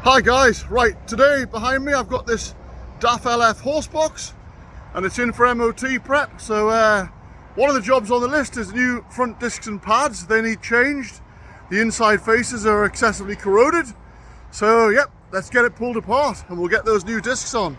Hi guys, right, today behind me I've got this DAF LF horsebox and it's in for MOT prep. So one of the jobs on the list is new front discs and pads. They need changed. The inside faces are excessively corroded. So yep, let's get it pulled apart and we'll get those new discs on.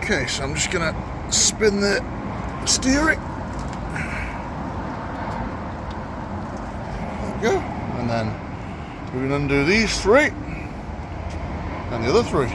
Okay, so I'm just gonna spin the steering. There we go. And then we can undo these three and the other three.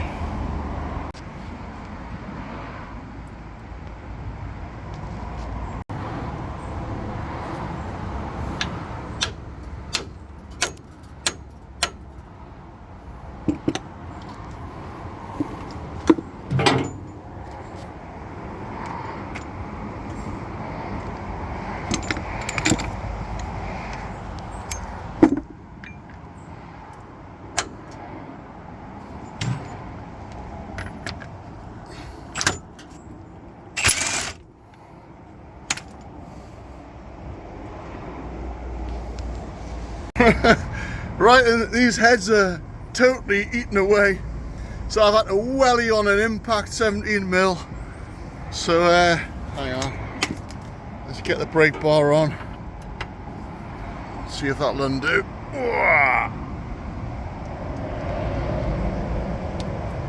Right, and these heads are totally eaten away, so I've had to welly on an impact 17mm. So Hang on. Let's get the brake bar on. See if that'll undo.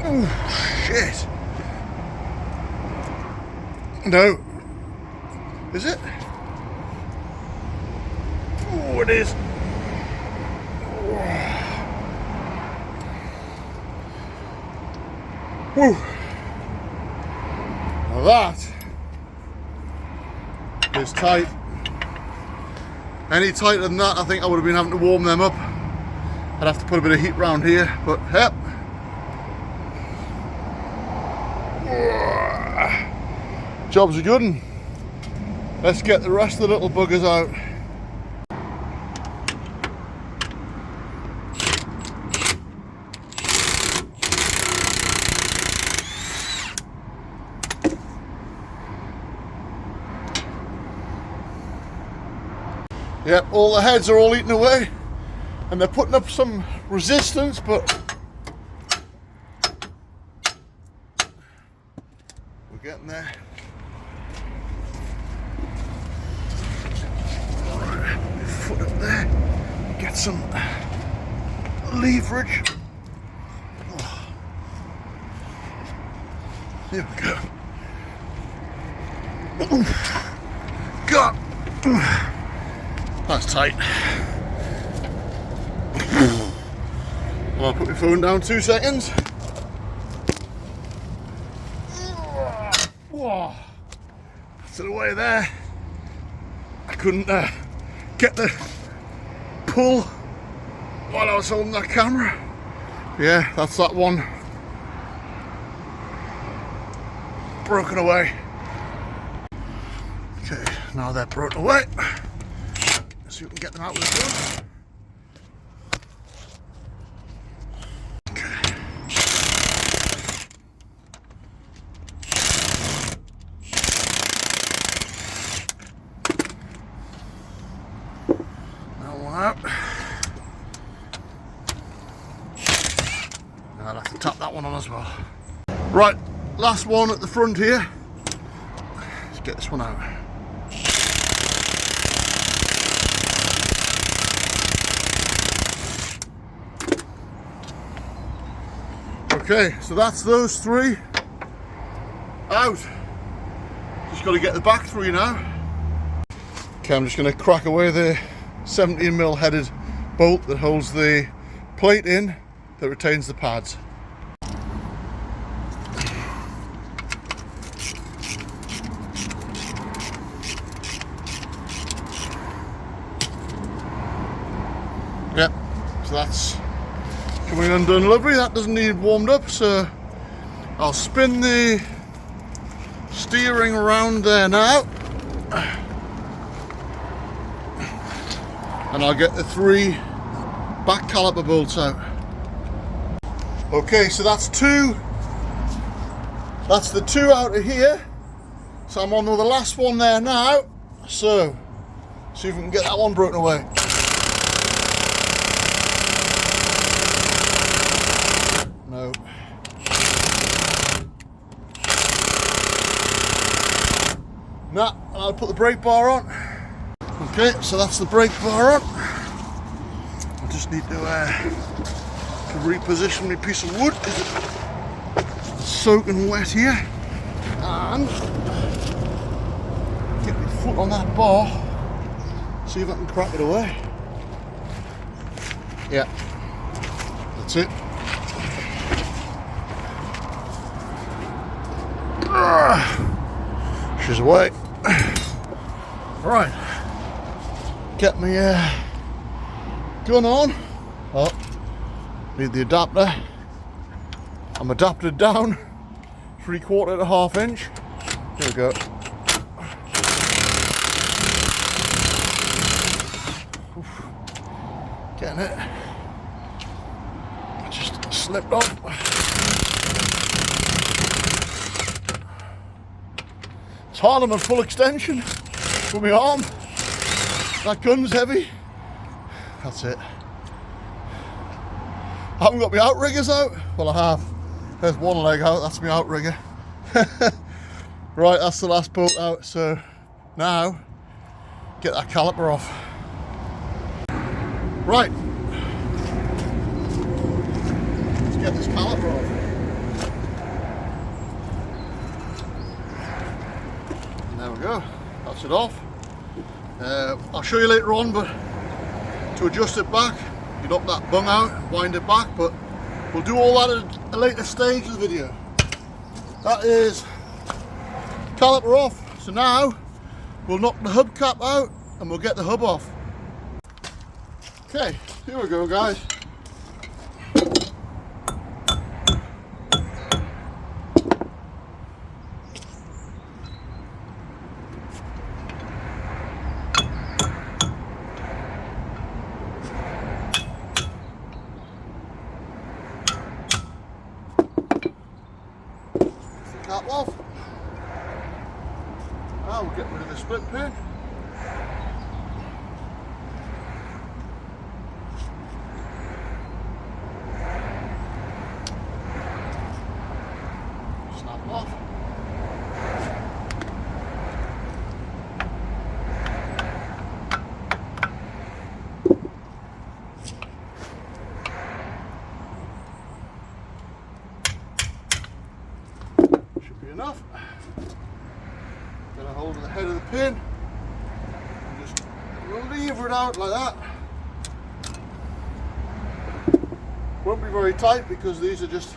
Oh, shit. No. Is it? Oh, it is. Whew. Now that is tight. Any tighter than that, I think I would have been having to warm them up. I'd have to put a bit of heat round here, but yep. Job's a good one. Let's get the rest of the little buggers out. Yep, all the heads are all eaten away and they're putting up some resistance, but we're getting there. Alright, foot up there, get some leverage. Oh. Here we go. God. That's tight. I'll put my phone down 2 seconds. Whoa. Put it away there. I couldn't get the pull while I was holding that camera. Yeah, that's that one. Broken away. Okay, now they're broken away. So you can get them out with the gun. Okay. That one out. Now I'll have to tap that one on as well. Right, last one at the front here. Let's get this one out. Okay, so that's those 3 out. Just got to get the back 3 now. Okay, I'm just going to crack away the 17mm headed bolt that holds the plate in that retains the pads. Yep, so that's coming undone lovely. That doesn't need warmed up, so I'll spin the steering around there now and I'll get the 3 back caliper bolts out. Okay, so that's the 2 out of here, so I'm on to the last one there now, so see if we can get that one broken away. No. Nah, and I'll put the brake bar on. Okay, so that's the brake bar on. I just need to reposition my piece of wood. It's soaking wet here. And get my foot on that bar. See if I can crack it away. Yeah, that's it. She's away. Right, get my gun on. Oh, need the adapter. I'm adapted down 3/4 to 1/2 inch. Here we go. Oof. Getting it. Just slipped off. It's hard on a full extension with my arm. That gun's heavy. That's it. I haven't got my outriggers out. Well, I have. There's one leg out, that's my outrigger. Right, that's the last bolt out, so now get that caliper off. Right, let's get this caliper off. And there we go, that's it off. I'll show you later on, but to adjust it back, you knock that bung out, wind it back, but we'll do all that at a later stage of the video. That is caliper off, so now we'll knock the hubcap out and we'll get the hub off. Okay, here we go, guys. Cap off. Now we'll get rid of the split pin. Snap off. Enough. Get a hold of the head of the pin and just lever it out like that. Won't be very tight because these are just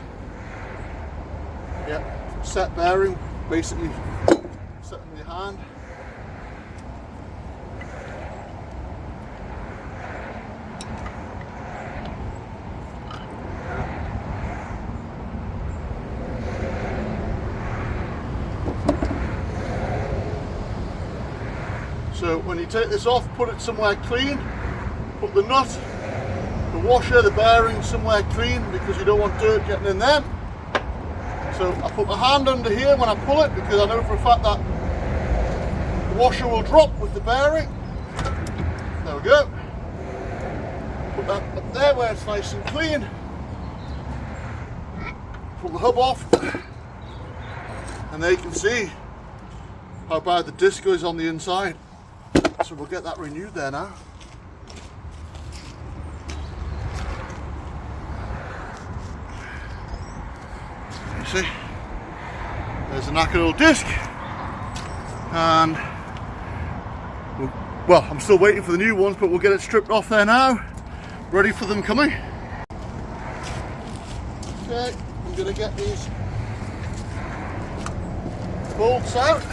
set bearing, basically set in your hand. So when you take this off, put it somewhere clean, put the nut, the washer, the bearing somewhere clean because you don't want dirt getting in them. So I put my hand under here when I pull it because I know for a fact that the washer will drop with the bearing. There we go. Put that up there where it's nice and clean. Pull the hub off and there you can see how bad the disc is on the inside. So we'll get that renewed there now. You see, there's a knackered old disc, and well, I'm still waiting for the new ones, but we'll get it stripped off there now, ready for them coming. Okay, I'm going to get these bolts out.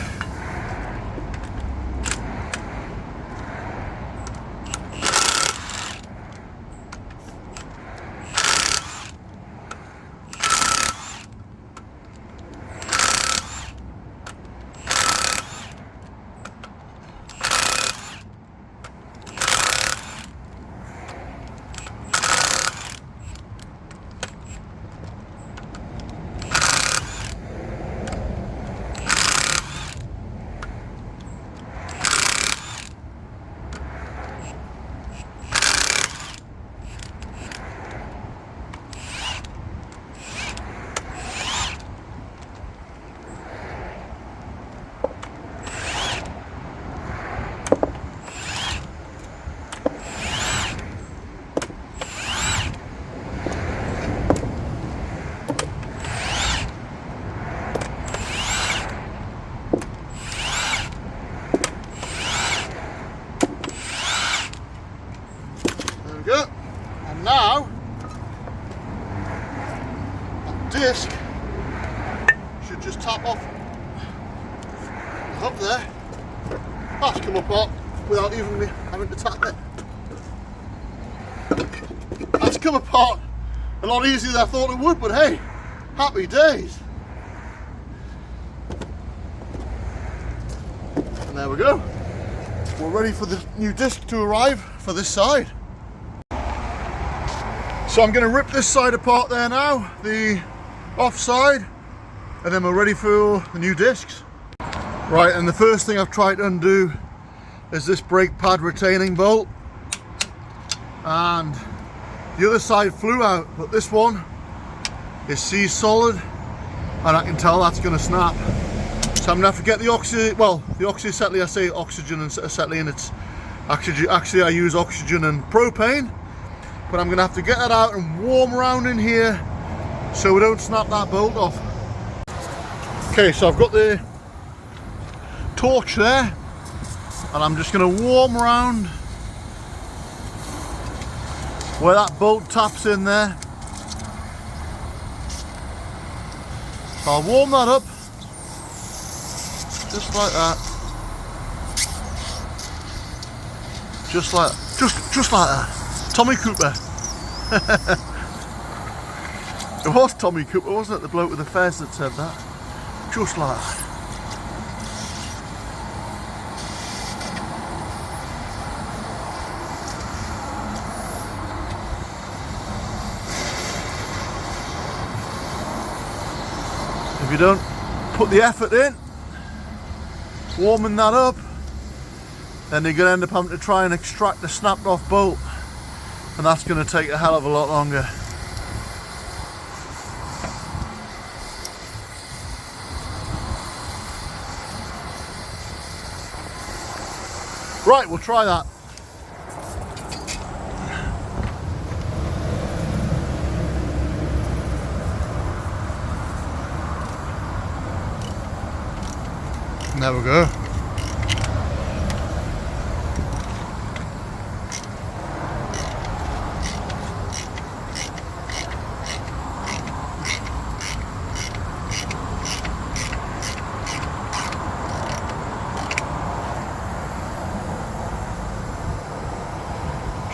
Go. And now that disc should just tap off the hub there. That's come apart without even me having to tap it. That's come apart a lot easier than I thought it would, but hey, happy days. And there we go. We're ready for the new disc to arrive for this side. So I'm going to rip this side apart there now, the off side, and then we're ready for the new discs. Right, and the first thing I've tried to undo is this brake pad retaining bolt, and the other side flew out, but this one is seized solid and I can tell that's going to snap. So I'm gonna have to get the oxyacetylene, I say oxygen and acetylene, it's actually I use oxygen and propane, but I'm gonna have to get that out and warm around in here so we don't snap that bolt off. Okay, so I've got the torch there, and I'm just gonna warm around where that bolt taps in there. So I'll warm that up just like that. Just like that. Tommy Cooper. It was Tommy Cooper, wasn't it? The bloke with the fez that said that. Just like that. If you don't put the effort in, warming that up, then you're going to end up having to try and extract the snapped off bolt, and that's going to take a hell of a lot longer. Right, we'll try that. There we go.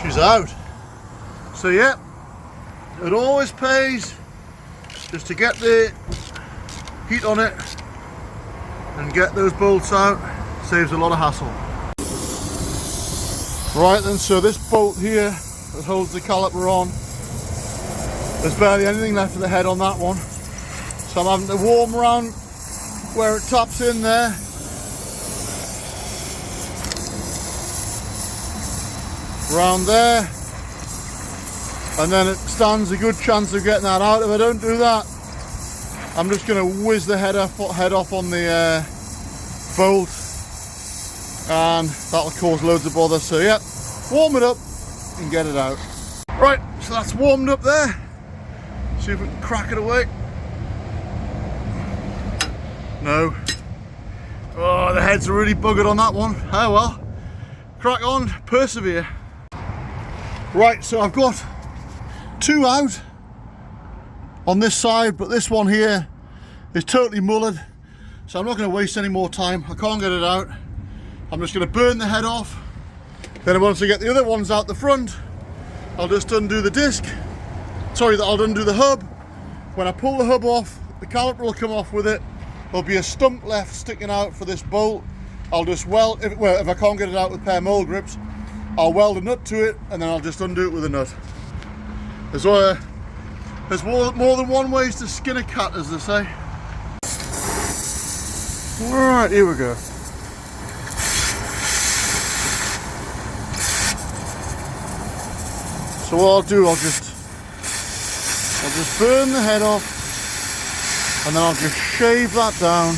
She's out. So yeah, it always pays just to get the heat on it and get those bolts out. Saves a lot of hassle. Right then, so this bolt here that holds the caliper on, there's barely anything left of the head on that one, so I'm having to warm around where it taps in there. Around there, and then it stands a good chance of getting that out. If I don't do that, I'm just going to whiz the head off on the bolt, and that'll cause loads of bother. So yeah, warm it up and get it out. Right, so that's warmed up there. See if we can crack it away. No. Oh, the heads are really buggered on that one. Oh well, crack on, persevere. Right, so I've got two out on this side, but this one here is totally mullered, so I'm not going to waste any more time. I can't get it out. I'm just going to burn the head off. Then once I get the other ones out the front, I'll just undo the disc. Sorry, I'll undo the hub. When I pull the hub off, the caliper will come off with it. There'll be a stump left sticking out for this bolt. I'll just weld, if I can't get it out with a pair of mole grips, I'll weld a nut to it, and then I'll just undo it with a nut. There's more than one ways to skin a cat, as they say. Right, here we go. So what I'll do, I'll just burn the head off, and then I'll just shave that down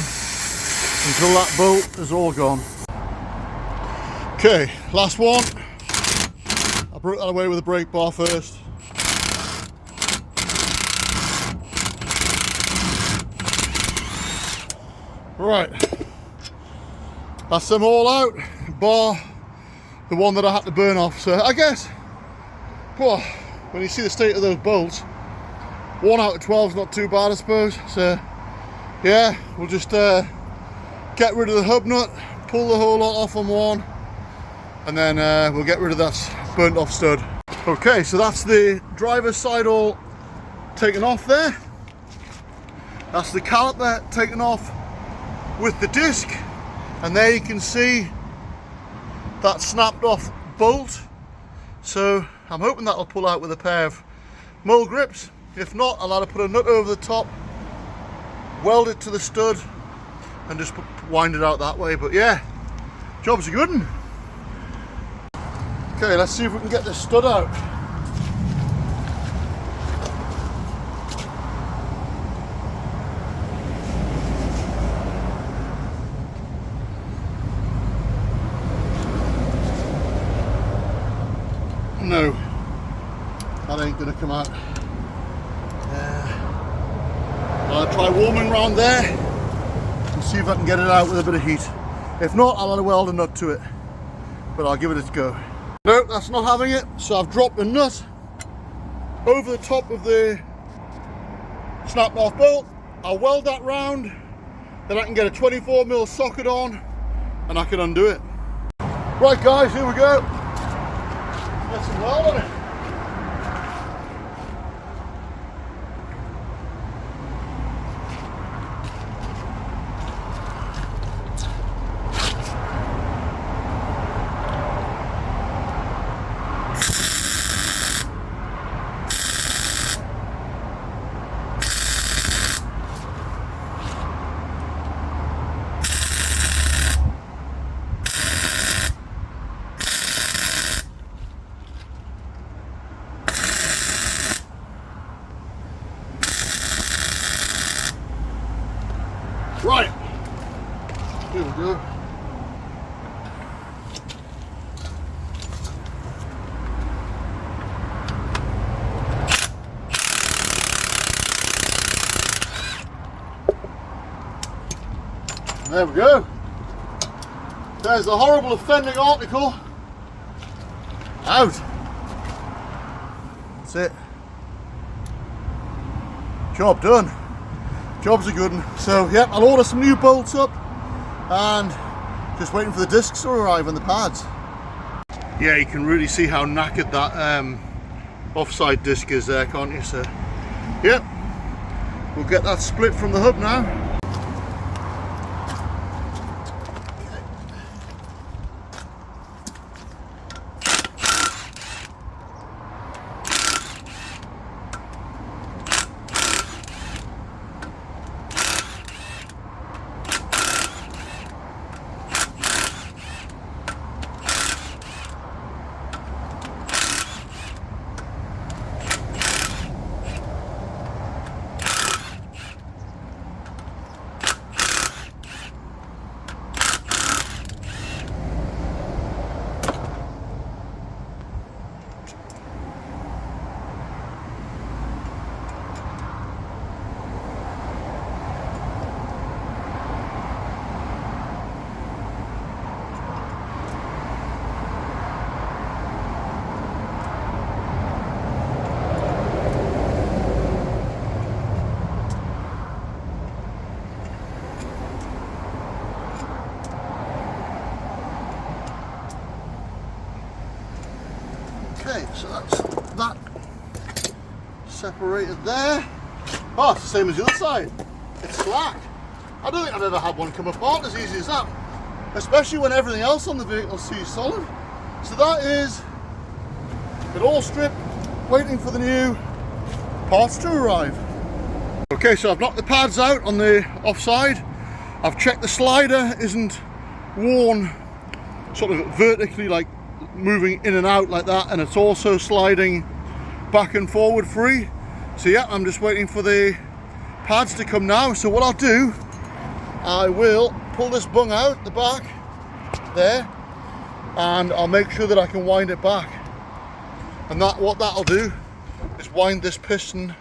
until that bolt is all gone. Okay, last one. I broke that away with a brake bar first. Right, that's them all out, bar the one that I had to burn off. So I guess, well, when you see the state of those bolts, 1 out of 12 is not too bad, I suppose. So yeah, we'll just get rid of the hub nut, pull the whole lot off on one, and then we'll get rid of that burnt off stud. Okay, so that's the driver's side all taken off there. That's the caliper taken off with the disc, and there you can see that snapped off bolt. So I'm hoping that'll pull out with a pair of mole grips. If not, I'll have to put a nut over the top, weld it to the stud, and just wind it out that way. But yeah, job's a good one. Okay, let's see if we can get this stud out. That ain't gonna come out. I'll try warming around there and see if I can get it out with a bit of heat. If not, I'll weld a nut to it, but I'll give it a go. No, that's not having it, so I've dropped a nut over the top of the snapped off bolt. I'll weld that round, then I can get a 24mm socket on and I can undo it. Right guys, here we go. Get some weld on it. Right, here we go. There we go. There's the horrible offending article out. That's it. Job done. Job's a good one. So yeah, I'll order some new bolts up and just waiting for the discs to arrive on the pads. Yeah, you can really see how knackered that offside disc is there, can't you? So yeah, we'll get that split from the hub now. Okay, so that's that separated there. Oh, it's the same as the other side. It's slack. I don't think I've ever had one come apart as easy as that, especially when everything else on the vehicle sees solid. So that is it, all stripped, waiting for the new parts to arrive. Okay, so I've knocked the pads out on the offside. I've checked the slider isn't worn sort of vertically, like moving in and out like that, and it's also sliding back and forward free. So yeah, I'm just waiting for the pads to come now. So what I'll do, I will pull this bung out the back there and I'll make sure that I can wind it back, and what that'll do is wind this piston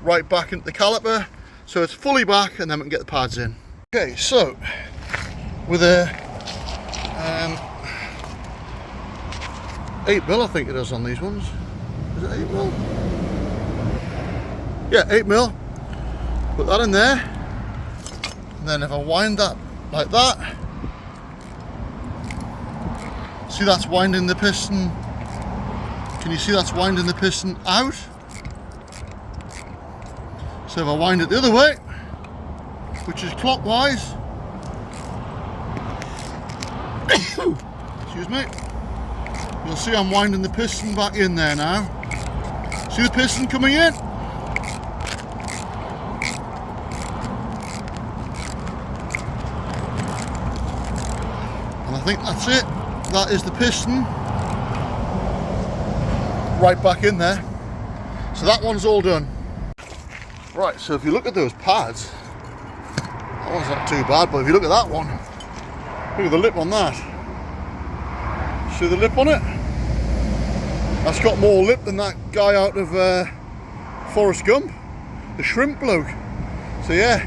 right back into the caliper so it's fully back, and then we can get the pads in. Okay, so with a 8mm, I think it is on these ones. Is it 8mm? Yeah, 8mm. Put that in there, and then if I wind that like that, see that's winding the piston. Can you see that's winding the piston out? So if I wind it the other way, which is clockwise, excuse me, you'll see I'm winding the piston back in there now. See the piston coming in? And I think that's it. That is the piston right back in there. So that one's all done. Right, so if you look at those pads, that one's not too bad, but if you look at that one, look at the lip on that. See the lip on it? That's got more lip than that guy out of Forrest Gump, the shrimp bloke. So yeah,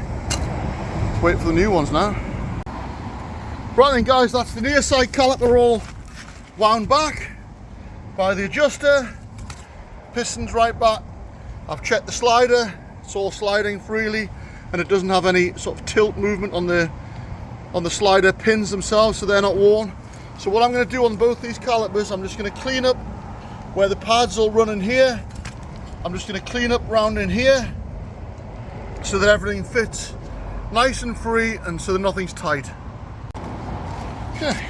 let's wait for the new ones now. Right then guys, that's the near side caliper all wound back by the adjuster. Pistons right back. I've checked the slider, it's all sliding freely and it doesn't have any sort of tilt movement on the slider pins themselves, so they're not worn. So what I'm going to do on both these calipers, I'm just going to clean up where the pads all run in here. I'm just going to clean up round in here so that everything fits nice and free and so that nothing's tight. Okay.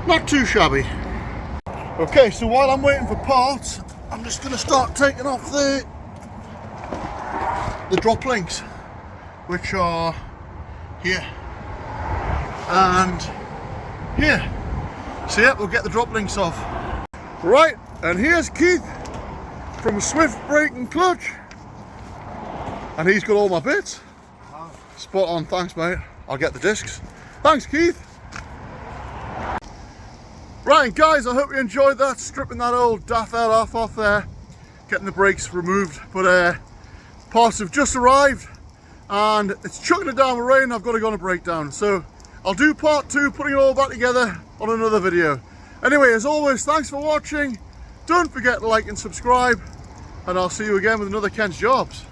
Not too shabby. Okay, so while I'm waiting for parts, I'm just going to start taking off the drop links, which are here and here. So yeah, we'll get the drop links off. Right, and here's Keith from Swift Brake and Clutch, and he's got all my bits. Spot on, thanks mate. I'll get the discs. Thanks Keith. Right guys, I hope you enjoyed that, stripping that old DAF LF off there, getting the brakes removed, but parts have just arrived and it's chucking it down with rain. I've got to go on a breakdown, so I'll do part 2, putting it all back together on another video. Anyway, as always, thanks for watching, don't forget to like and subscribe, and I'll see you again with another Kent's Jobs.